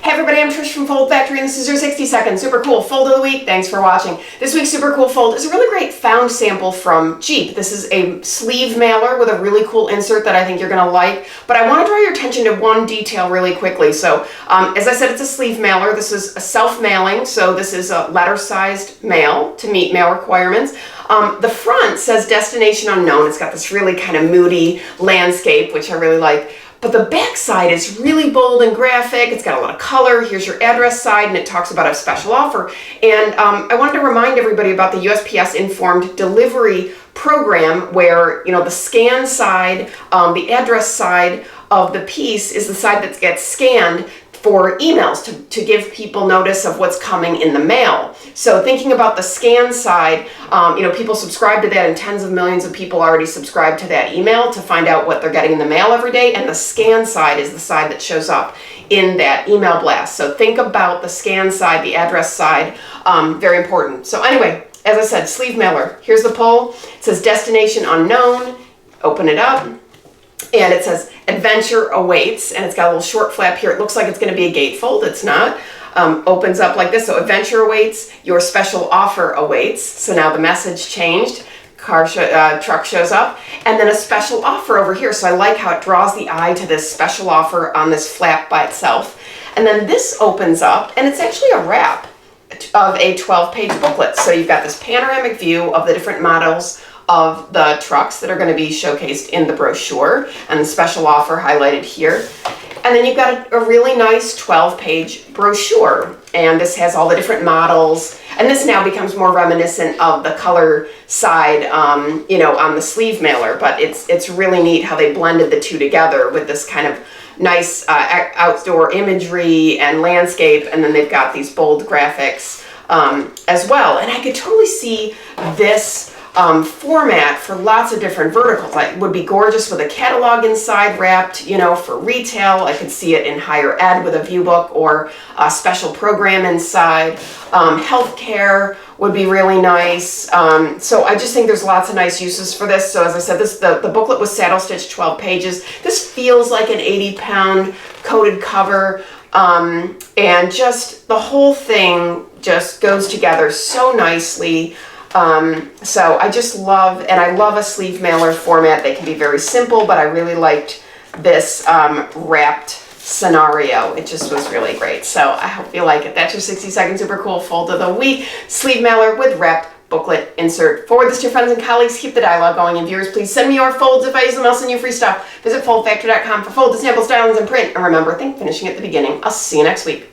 Hey everybody, I'm Trish from Foldfactory and this is your 60-second super cool fold of the week. Thanks for watching. This week's super cool fold is a really great found sample from Jeep. This is a sleeve mailer with a really cool insert that I think you're gonna like, but I want to draw your attention to one detail really quickly. So as I said, it's a sleeve mailer. This is a self-mailing, so this is a letter-sized mail to meet mail requirements. The front says destination unknown. It's got this really kind of moody landscape, which I really like. But the back side is really bold and graphic. It's got a lot of color. Here's your address side, and it talks about a special offer. And I wanted to remind everybody about the USPS Informed Delivery program where, you know, the scan side, the address side of the piece is the side that gets scanned for emails to give people notice of what's coming in the mail. So thinking about the scan side, you know, people subscribe to that and tens of millions of people already subscribe to that email to find out what they're getting in the mail every day. And the scan side is the side that shows up in that email blast. So think about the scan side, the address side, very important. So anyway, as I said, sleeve mailer. Here's the pull. It says destination unknown. Open it up. And it says adventure awaits, and it's got a little short flap here. It looks like it's going to be a gatefold. It's not. Opens up like this. So adventure awaits, your special offer awaits. So now the message changed. Truck shows up, and then a special offer over here. So I like how it draws the eye to this special offer on this flap by itself. And then this opens up, and it's actually a wrap of a 12-page booklet. So you've got this panoramic view of the different models of the trucks that are going to be showcased in the brochure, and the special offer highlighted here. And then you've got a really nice 12-page brochure, and this has all the different models, and this now becomes more reminiscent of the color side, you know, on the sleeve mailer, but it's really neat how they blended the two together with this kind of nice outdoor imagery and landscape, and then they've got these bold graphics as well. And I could totally see this format for lots of different verticals. It would be gorgeous with a catalog inside wrapped, you know, for retail. I could see it in higher ed with a view book or a special program inside. Healthcare would be really nice. So I just think there's lots of nice uses for this. So as I said, the booklet was saddle stitched 12 pages. This feels like an 80-pound coated cover. And just the whole thing just goes together so nicely. So I just love, and I love a sleeve mailer format. They can be very simple, but I really liked this wrapped scenario. It just was really great. So I hope you like it. That's your 60-second super cool fold of the week. Sleeve mailer with wrapped booklet insert. Forward this to your friends and colleagues. Keep the dialogue going. And viewers, please send me your folds. If I use them, I'll send you free stuff. Visit foldfactory.com for fold, samples, stylings, and print. And remember, think finishing at the beginning. I'll see you next week.